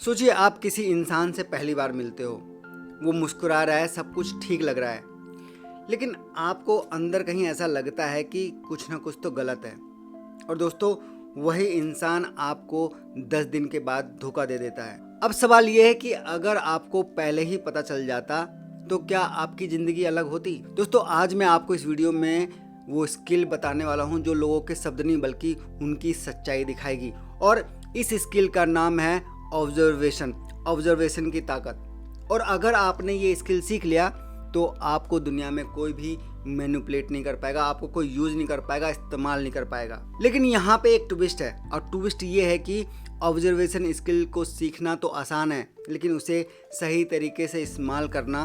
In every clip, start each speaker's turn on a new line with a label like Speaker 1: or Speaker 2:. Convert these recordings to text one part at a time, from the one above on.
Speaker 1: सोचिए आप किसी इंसान से पहली बार मिलते हो, वो मुस्कुरा रहा है, सब कुछ ठीक लग रहा है, लेकिन आपको अंदर कहीं ऐसा लगता है कि कुछ ना कुछ तो गलत है। और दोस्तों, वही इंसान आपको 10 दिन के बाद धोखा दे देता है। अब सवाल ये है कि अगर आपको पहले ही पता चल जाता तो क्या आपकी ज़िंदगी अलग होती? दोस्तों, आज मैं आपको इस वीडियो में वो स्किल बताने वाला हूँ जो लोगों के शब्द नहीं बल्कि उनकी सच्चाई दिखाएगी। और इस स्किल का नाम है ऑब्जर्वेशन की ताकत। और अगर आपने ये स्किल सीख लिया तो आपको दुनिया में कोई भी मैनिपुलेट नहीं कर पाएगा, आपको कोई यूज नहीं कर पाएगा, इस्तेमाल नहीं कर पाएगा। लेकिन यहाँ पे एक ट्विस्ट है, और ट्विस्ट ये है कि ऑब्जर्वेशन स्किल को सीखना तो आसान है, लेकिन उसे सही तरीके से इस्तेमाल करना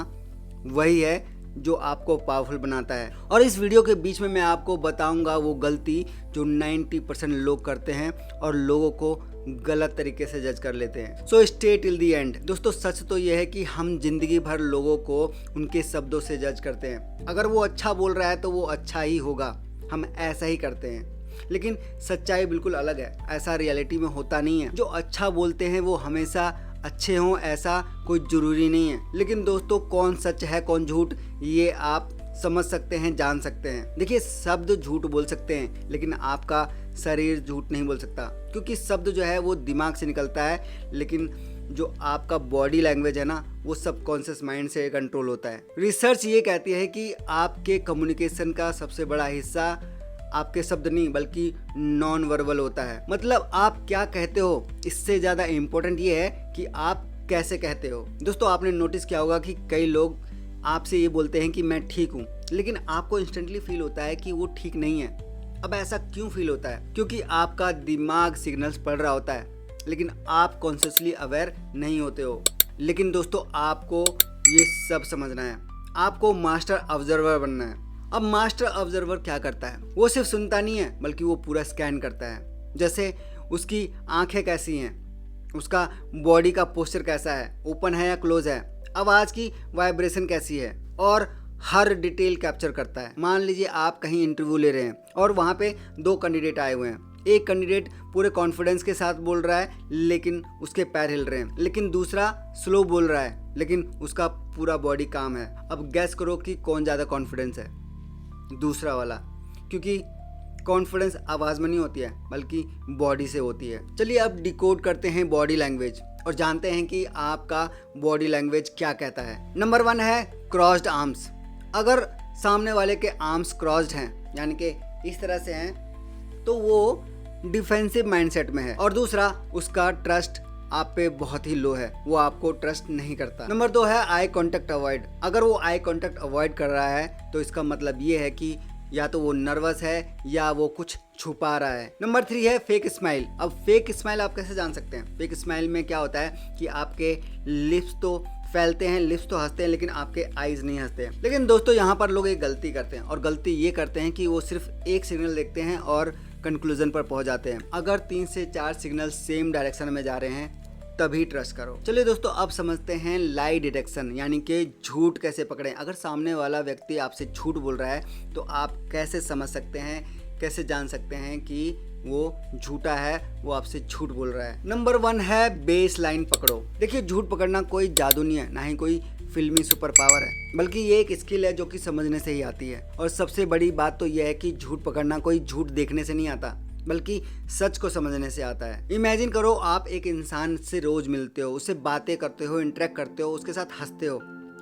Speaker 1: वही है जो आपको पावरफुल बनाता है। और इस वीडियो के बीच में मैं आपको बताऊंगा वो गलती जो 90% लोग करते हैं और लोगों को गलत तरीके से जज कर लेते हैं। So stay till the end. दोस्तों, सच तो यह है कि हम जिंदगी भर लोगों को उनके शब्दों से जज करते हैं। अगर वो अच्छा बोल रहा है तो वो अच्छा ही होगा, हम ऐसा ही करते हैं। लेकिन सच्चाई बिल्कुल अलग है, ऐसा रियलिटी में होता नहीं है। जो अच्छा बोलते हैं वो हमेशा अच्छे हों ऐसा कोई ज़रूरी नहीं है। लेकिन दोस्तों, कौन सच है कौन झूठ ये आप समझ सकते हैं, जान सकते हैं। देखिए, शब्द झूठ बोल सकते हैं लेकिन आपका शरीर झूठ नहीं बोल सकता, क्योंकि शब्द जो है वो दिमाग से निकलता है, लेकिन जो आपका बॉडी लैंग्वेज है ना वो सबकॉन्शियस माइंड से कंट्रोल होता है। रिसर्च ये कहती है कि आपके कम्युनिकेशन का सबसे बड़ा हिस्सा आपके शब्द नहीं बल्कि नॉन वर्बल होता है। मतलब आप क्या कहते हो, इससे ज़्यादा इम्पोर्टेंट ये है कि आप कैसे कहते हो। दोस्तों, आपने नोटिस किया होगा कि कई लोग आपसे ये बोलते हैं कि मैं ठीक हूँ, लेकिन आपको इंस्टेंटली फील होता है कि वो ठीक नहीं है। अब ऐसा क्यों फील होता है? क्योंकि आपका दिमाग सिग्नल्स पढ़ रहा होता है, लेकिन आप कॉन्शियसली अवेयर नहीं होते हो। लेकिन दोस्तों, आपको ये सब समझना है, आपको मास्टर ऑब्जर्वर बनना है। अब मास्टर ऑब्जर्वर क्या करता है? वो सिर्फ सुनता नहीं है बल्कि वो पूरा स्कैन करता है। जैसे उसकी आंखें कैसी हैं, उसका बॉडी का पोस्चर कैसा है, ओपन है या क्लोज है, आवाज़ की वाइब्रेशन कैसी है, और हर डिटेल कैप्चर करता है। मान लीजिए आप कहीं इंटरव्यू ले रहे हैं और वहाँ पे 2 कैंडिडेट आए हुए हैं। एक कैंडिडेट पूरे कॉन्फिडेंस के साथ बोल रहा है लेकिन उसके पैर हिल रहे हैं, लेकिन दूसरा स्लो बोल रहा है लेकिन उसका पूरा बॉडी काम है। अब गैस करो कि कौन ज़्यादा कॉन्फिडेंस है? दूसरा वाला, क्योंकि कॉन्फिडेंस आवाज़ में नहीं होती है बल्कि बॉडी से होती है। चलिए अब डिकोड करते हैं बॉडी लैंग्वेज और जानते हैं कि आपका बॉडी लैंग्वेज क्या कहता है। नंबर 1 है क्रॉस्ड आर्म्स। अगर सामने वाले के आर्म्स क्रॉस्ड हैं, यानी कि इस तरह से हैं, तो वो डिफेंसिव माइंडसेट में है। और दूसरा, उसका ट्रस्ट आप पे बहुत ही लो है, वो आपको ट्रस्ट नहीं करता। नंबर 2 है आई कांटेक्ट अवॉइड। अगर वो आई कांटेक्ट अवॉइड कर रहा है तो इसका मतलब ये है कि या तो वो नर्वस है या वो कुछ छुपा रहा है। नंबर 3 है फेक स्माइल। अब फेक स्माइल आप कैसे जान सकते हैं? फेक स्माइल में क्या होता है कि आपके लिप्स तो फैलते हैं, लिप्स तो हंसते हैं, लेकिन आपके आईज नहीं हंसते हैं। लेकिन दोस्तों, यहाँ पर लोग एक गलती करते हैं, और गलती ये करते हैं कि वो सिर्फ एक सिग्नल देखते हैं और कंक्लूजन पर पहुंच जाते हैं। अगर 3 से 4 सिग्नल सेम डायरेक्शन में जा रहे हैं तभी ट्रस्ट करो। चलिए दोस्तों, अब समझते हैं लाई डिटेक्शन, यानी कि झूठ कैसे पकड़ें। अगर सामने वाला व्यक्ति आपसे झूठ बोल रहा है तो आप कैसे समझ सकते हैं, कैसे जान सकते हैं कि वो झूठा है, वो आपसे झूठ बोल रहा है? नंबर 1 है बेस लाइन पकड़ो। देखिए, झूठ पकड़ना कोई जादू नहीं है, ना ही कोई फिल्मी सुपर पावर है, बल्कि ये एक स्किल है जो कि समझने से ही आती है। और सबसे बड़ी बात तो यह है कि झूठ पकड़ना कोई झूठ देखने से नहीं आता बल्कि सच को समझने से आता है। इमेजिन करो, आप एक इंसान से रोज मिलते हो, उससे बातें करते हो, इंटरेक्ट करते हो, उसके साथ हंसते हो,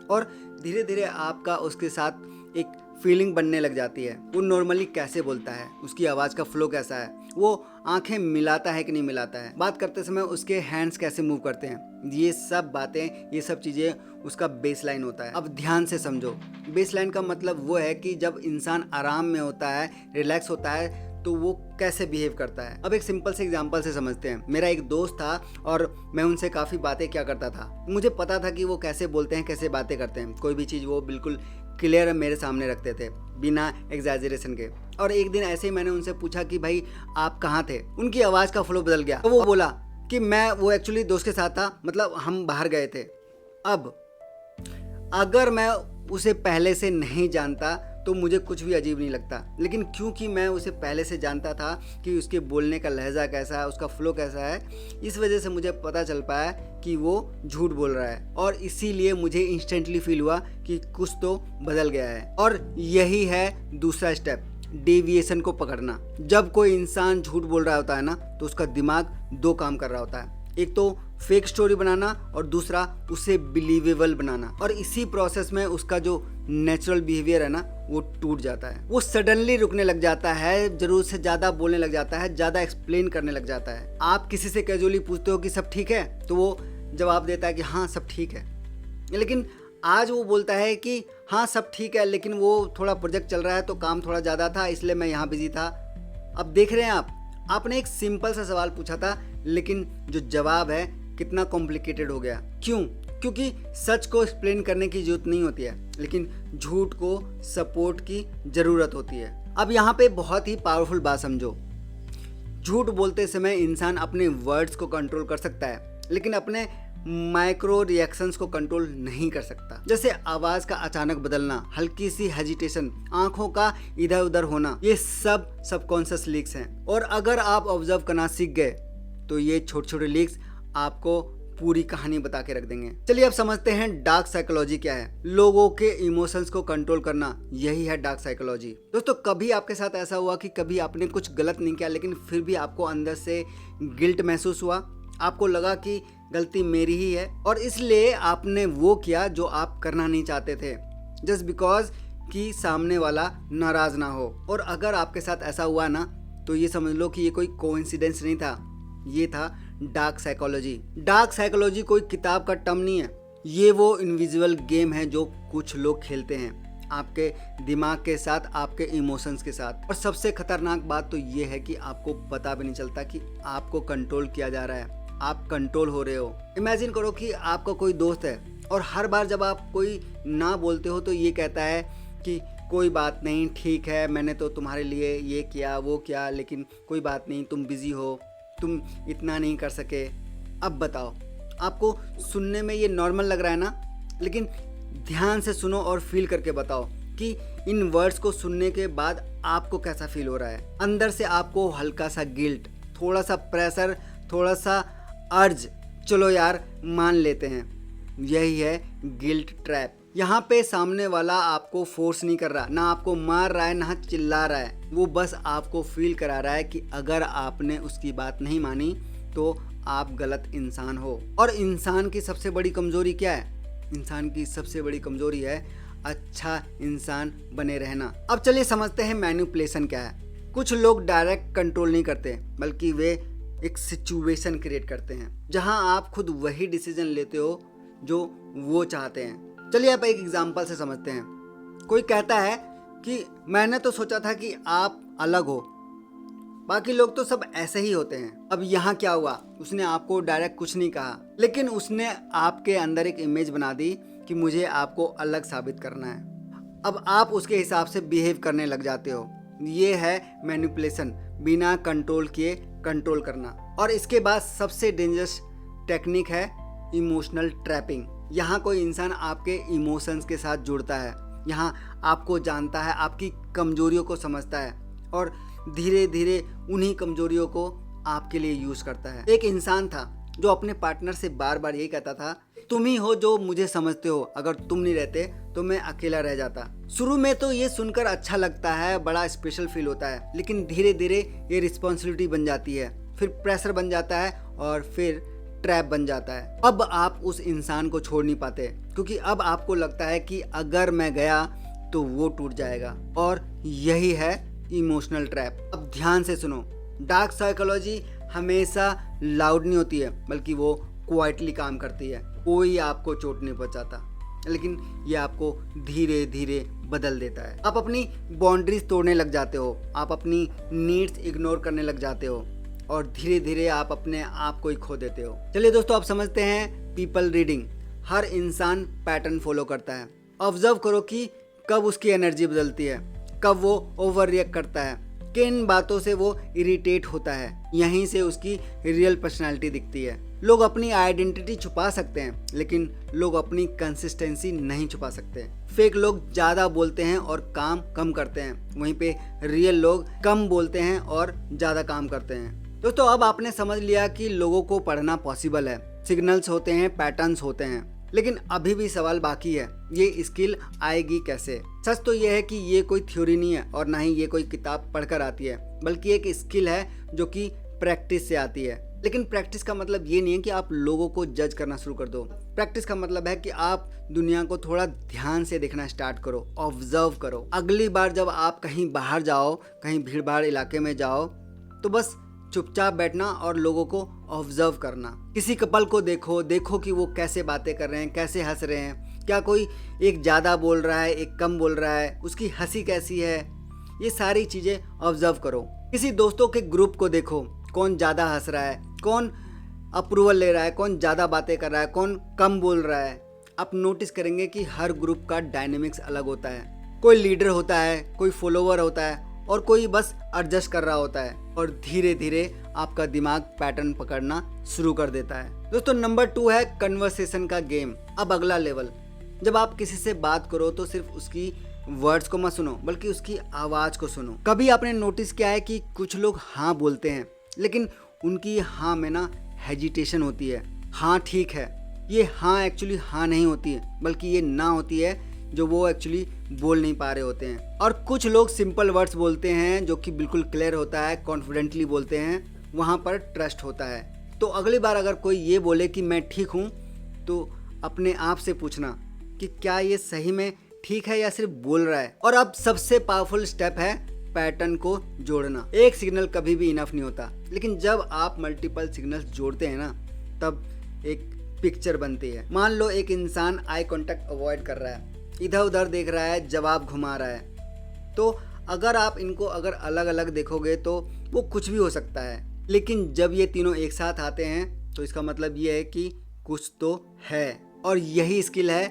Speaker 1: और धीरे धीरे आपका उसके साथ एक फीलिंग बनने लग जाती है। वो नॉर्मली कैसे बोलता है, उसकी आवाज़ का फ्लो कैसा है, वो आंखें मिलाता है कि नहीं मिलाता है, बात करते समय उसके हैंड्स कैसे मूव करते हैं, ये सब बातें, ये सब चीज़ें उसका बेसलाइन होता है। अब ध्यान से समझो, बेसलाइन का मतलब वो है कि जब इंसान आराम में होता है, रिलैक्स होता है, तो वो कैसे बिहेव करता है। अब एक सिंपल से एग्जांपल से समझते हैं। मेरा एक दोस्त था और मैं उनसे काफ़ी बातें क्या करता था। मुझे पता था कि वो कैसे बोलते हैं, कैसे बातें करते हैं। कोई भी चीज़ वो बिल्कुल क्लियर मेरे सामने रखते थे बिना एग्जैजरेशन के। और एक दिन ऐसे ही मैंने उनसे पूछा कि भाई आप कहाँ थे? उनकी आवाज़ का फ्लो बदल गया। तो वो बोला कि वो एक्चुअली दोस्त के साथ था, मतलब हम बाहर गए थे। अब अगर मैं उसे पहले से नहीं जानता तो मुझे कुछ भी अजीब नहीं लगता, लेकिन क्योंकि मैं उसे पहले से जानता था कि उसके बोलने का लहजा कैसा है, उसका फ्लो कैसा है, इस वजह से मुझे पता चल पाया कि वो झूठ बोल रहा है। और इसीलिए मुझे इंस्टेंटली फील हुआ कि कुछ तो बदल गया है। और यही है दूसरा स्टेप, डेविएशन को पकड़ना। जब कोई इंसान झूठ बोल रहा होता है ना, तो उसका दिमाग दो काम कर रहा होता है, एक तो फेक स्टोरी बनाना और दूसरा उसे बिलीवेबल बनाना। और इसी प्रोसेस में उसका जो नेचुरल बिहेवियर है ना, वो टूट जाता है। वो सडनली रुकने लग जाता है, जरूरत से ज़्यादा बोलने लग जाता है, ज़्यादा एक्सप्लेन करने लग जाता है। आप किसी से कैजुअली पूछते हो कि सब ठीक है, तो वो जवाब देता है कि हाँ सब ठीक है। लेकिन आज वो बोलता है कि हाँ सब ठीक है, लेकिन वो थोड़ा प्रोजेक्ट चल रहा है तो काम थोड़ा ज़्यादा था, इसलिए मैं यहाँ बिजी था। अब देख रहे हैं आपने एक सिंपल सा सवाल पूछा था, लेकिन जो जवाब है कितना कॉम्प्लिकेटेड हो गया। क्यों? क्योंकि सच को एक्सप्लेन करने की जरूरत नहीं होती है, लेकिन झूठ को सपोर्ट की ज़रूरत होती है। अब यहाँ पे बहुत ही पावरफुल बात समझो। झूठ बोलते समय इंसान अपने वर्ड्स को कंट्रोल कर सकता है, लेकिन अपने माइक्रो रिएक्शंस को कंट्रोल नहीं कर सकता। जैसे आवाज़ का अचानक बदलना, हल्की सी हेजिटेशन, आंखों का इधर उधर होना, ये सब सबकॉन्शियस लीक्स हैं। और अगर आप ऑब्जर्व करना सीख गए तो ये छोटे छोटे लीक्स आपको पूरी कहानी बता के रख देंगे। चलिए अब समझते हैं डार्क साइकोलॉजी क्या है। लोगों के इमोशंस को कंट्रोल करना, यही है डार्क साइकोलॉजी। दोस्तों, कभी आपके साथ ऐसा हुआ कि कभी आपने कुछ गलत नहीं किया, लेकिन फिर भी आपको अंदर से गिल्ट महसूस हुआ? आपको लगा कि गलती मेरी ही है, और इसलिए आपने वो किया जो आप करना नहीं चाहते थे, जस्ट बिकॉज कि सामने वाला नाराज ना हो। और अगर आपके साथ ऐसा हुआ ना, तो ये समझ लो कि ये कोई कोइंसिडेंस नहीं था, ये था डार्क साइकोलॉजी। डार्क साइकोलॉजी कोई किताब का टर्म नहीं है, ये वो इनविजिबल गेम है जो कुछ लोग खेलते हैं आपके दिमाग के साथ, आपके इमोशंस के साथ। और सबसे खतरनाक बात तो ये है कि आपको पता भी नहीं चलता कि आपको कंट्रोल किया जा रहा है, आप कंट्रोल हो रहे हो। इमेजिन करो कि आपका कोई दोस्त है और हर बार जब आप कोई ना बोलते हो तो ये कहता है कि कोई बात नहीं, ठीक है, मैंने तो तुम्हारे लिए ये किया वो किया, लेकिन कोई बात नहीं, तुम बिजी हो, तुम इतना नहीं कर सके। अब बताओ, आपको सुनने में ये नॉर्मल लग रहा है ना? लेकिन ध्यान से सुनो और फील करके बताओ कि इन वर्ड्स को सुनने के बाद आपको कैसा फील हो रहा है। अंदर से आपको हल्का सा गिल्ट, थोड़ा सा प्रेशर, थोड़ा सा अर्ज, चलो यार मान लेते हैं। यही है गिल्ट ट्रैप। यहाँ पे सामने वाला आपको फोर्स नहीं कर रहा, ना आपको मार रहा है, ना चिल्ला रहा है, वो बस आपको फील करा रहा है कि अगर आपने उसकी बात नहीं मानी तो आप गलत इंसान हो। और इंसान की सबसे बड़ी कमजोरी क्या है? इंसान की सबसे बड़ी कमजोरी है अच्छा इंसान बने रहना। अब चलिए समझते हैं मैनिपुलेशन क्या है। कुछ लोग डायरेक्ट कंट्रोल नहीं करते, बल्कि वे एक सिचुएशन क्रिएट करते हैं जहां आप खुद वही डिसीजन लेते हो जो वो चाहते हैं। चलिए आप एक एग्जांपल से समझते हैं। कोई कहता है कि मैंने तो सोचा था कि आप अलग हो, बाकी लोग तो सब ऐसे ही होते हैं। अब यहाँ क्या हुआ? उसने आपको डायरेक्ट कुछ नहीं कहा, लेकिन उसने आपके अंदर एक इमेज बना दी कि मुझे आपको अलग साबित करना है। अब आप उसके हिसाब से बिहेव करने लग जाते हो। ये है मैनिपुलेशन, बिना कंट्रोल किए कंट्रोल करना। और इसके बाद सबसे डेंजरस टेक्निक है इमोशनल ट्रैपिंग। यहाँ कोई इंसान आपके इमोशंस के साथ जुड़ता है, यहाँ आपको जानता है, आपकी कमजोरियों को समझता है और धीरे धीरे उन्हीं कमजोरियों को आपके लिए यूज करता है। एक इंसान था जो अपने पार्टनर से बार बार यही कहता था, तुम ही हो जो मुझे समझते हो, अगर तुम नहीं रहते तो मैं अकेला रह जाता। शुरू में तो ये सुनकर अच्छा लगता है, बड़ा स्पेशल फील होता है, लेकिन धीरे धीरे ये रिस्पॉन्सिबिलिटी बन जाती है, फिर प्रेशर बन जाता है और फिर ट्रैप बन जाता है। अब आप उस इंसान को छोड़ नहीं पाते, क्योंकि अब आपको लगता है कि अगर मैं गया तो वो टूट जाएगा। और यही है इमोशनल ट्रैप। अब ध्यान से सुनो, डार्क साइकोलॉजी हमेशा लाउड नहीं होती है, बल्कि वो क्वाइटली काम करती है। कोई आपको चोट नहीं पहुंचाता, लेकिन ये आपको धीरे धीरे बदल देता है। आप अपनी बाउंड्रीज तोड़ने लग जाते हो, आप अपनी नीड्स इग्नोर करने लग जाते हो और धीरे धीरे आप अपने आप को ही खो देते हो। चलिए दोस्तों, अब समझते हैं पीपल रीडिंग। हर इंसान पैटर्न फॉलो करता है। ऑब्जर्व करो कि कब उसकी एनर्जी बदलती है, कब वो ओवर रिएक्ट करता है, किन बातों से वो इरिटेट होता है। यहीं से उसकी रियल पर्सनालिटी दिखती है। लोग अपनी आइडेंटिटी छुपा सकते हैं, लेकिन लोग अपनी कंसिस्टेंसी नहीं छुपा सकते। फेक लोग ज़्यादा बोलते हैं और काम कम करते हैं, वहीं पे रियल लोग कम बोलते हैं और ज़्यादा काम करते हैं। दोस्तों, अब आपने समझ लिया कि लोगों को पढ़ना पॉसिबल है, सिग्नल्स होते हैं, पैटर्न्स होते हैं, लेकिन अभी भी सवाल बाकी है, ये स्किल आएगी कैसे? सच तो ये है कि ये कोई थ्योरी नहीं है और ना ही ये कोई किताब पढ़कर आती है, बल्कि एक स्किल है जो कि प्रैक्टिस से आती है। लेकिन प्रैक्टिस का मतलब ये नहीं है कि आप लोगों को जज करना शुरू कर दो। प्रैक्टिस का मतलब है कि आप दुनिया को थोड़ा ध्यान से देखना स्टार्ट करो, ऑब्जर्व करो। अगली बार जब आप कहीं बाहर जाओ, कहीं भीड़ भाड़ इलाके में जाओ, तो बस चुपचाप बैठना और लोगों को ऑब्जर्व करना। किसी कपल को देखो कि वो कैसे बातें कर रहे हैं, कैसे हंस रहे हैं, क्या कोई एक ज़्यादा बोल रहा है, एक कम बोल रहा है, उसकी हंसी कैसी है, ये सारी चीज़ें ऑब्जर्व करो। किसी दोस्तों के ग्रुप को देखो, कौन ज़्यादा हंस रहा है, कौन अप्रूवल ले रहा है, कौन ज़्यादा बातें कर रहा है, कौन कम बोल रहा है। आप नोटिस करेंगे कि हर ग्रुप का डायनेमिक्स अलग होता है। कोई लीडर होता है, कोई फॉलोवर होता है और कोई बस एडजस्ट कर रहा होता है, और धीरे धीरे आपका दिमाग पैटर्न पकड़ना शुरू कर देता है। दोस्तों, नंबर 2 है कन्वर्सेशन का गेम। अब अगला लेवल, जब आप किसी से बात करो तो सिर्फ उसकी वर्ड्स को मत सुनो, बल्कि उसकी आवाज़ को सुनो। कभी आपने नोटिस किया है कि कुछ लोग हाँ बोलते हैं, लेकिन उनकी हाँ में ना हेजिटेशन होती है। हाँ ठीक है, ये हाँ एक्चुअली हाँ नहीं होती है, बल्कि ये ना होती है जो वो एक्चुअली बोल नहीं पा रहे होते हैं। और कुछ लोग सिंपल वर्ड्स बोलते हैं जो कि बिल्कुल क्लियर होता है, कॉन्फिडेंटली बोलते हैं, वहाँ पर ट्रस्ट होता है। तो अगली बार अगर कोई ये बोले कि मैं ठीक हूँ, तो अपने आप से पूछना कि क्या ये सही में ठीक है या सिर्फ बोल रहा है। और अब सबसे पावरफुल स्टेप है पैटर्न को जोड़ना। एक सिग्नल कभी भी इनफ नहीं होता, लेकिन जब आप मल्टीपल सिग्नल्स जोड़ते हैं ना, तब एक पिक्चर बनती है। मान लो एक इंसान आई कांटेक्ट अवॉइड कर रहा है, इधर उधर देख रहा है, जवाब घुमा रहा है, तो अगर आप इनको अगर अलग अलग देखोगे तो वो कुछ भी हो सकता है। लेकिन जब ये तीनों एक साथ आते हैं तो इसका मतलब ये है कि कुछ तो है, और यही स्किल है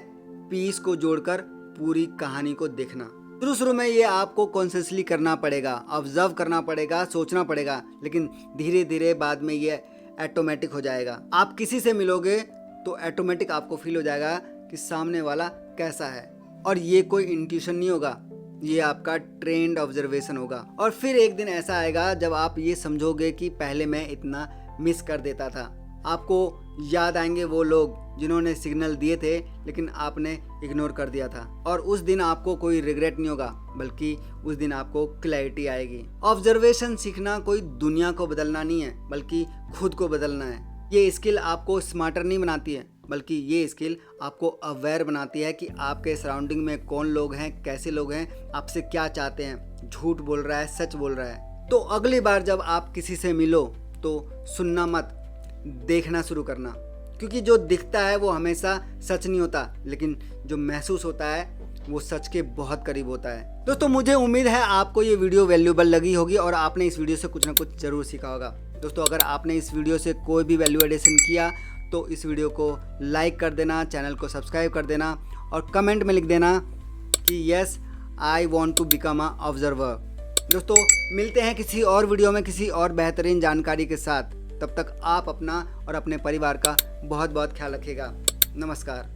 Speaker 1: पीस को जोड़कर पूरी कहानी को देखना। शुरू में ये आपको कॉन्शियसली करना पड़ेगा, ऑब्जर्व करना पड़ेगा, सोचना पड़ेगा, लेकिन धीरे धीरे बाद में ये ऑटोमेटिक हो जाएगा। आप किसी से मिलोगे तो ऑटोमेटिक आपको फील हो जाएगा कि सामने वाला कैसा है, और ये कोई इंट्यूशन नहीं होगा, ये आपका ट्रेंड ऑब्जर्वेशन होगा। और फिर एक दिन ऐसा आएगा जब आप ये समझोगे कि पहले मैं इतना मिस कर देता था। आपको याद आएंगे वो लोग जिन्होंने सिग्नल दिए थे लेकिन आपने इग्नोर कर दिया था, और उस दिन आपको कोई रिग्रेट नहीं होगा, बल्कि उस दिन आपको क्लैरिटी आएगी। ऑब्जर्वेशन सीखना कोई दुनिया को बदलना नहीं है, बल्कि खुद को बदलना है। ये स्किल आपको स्मार्टर नहीं बनाती है, बल्कि ये स्किल आपको अवेयर बनाती है कि आपके सराउंडिंग में कौन लोग हैं, कैसे लोग हैं, आपसे क्या चाहते हैं, झूठ बोल रहा है, सच बोल रहा है। तो अगली बार जब आप किसी से मिलो तो सुनना मत, देखना शुरू करना, क्योंकि जो दिखता है वो हमेशा सच नहीं होता, लेकिन जो महसूस होता है वो सच के बहुत करीब होता है। दोस्तों, मुझे उम्मीद है आपको ये वीडियो वैल्यूएबल लगी होगी और आपने इस वीडियो से कुछ ना कुछ जरूर सीखा होगा। दोस्तों, अगर आपने इस वीडियो से कोई भी वैल्यू एडिशन किया तो इस वीडियो को लाइक कर देना, चैनल को सब्सक्राइब कर देना और कमेंट में लिख देना कि yes I want to become a observer. दोस्तों, मिलते हैं किसी और वीडियो में किसी और बेहतरीन जानकारी के साथ। तब तक आप अपना और अपने परिवार का बहुत बहुत ख्याल रखिएगा। नमस्कार।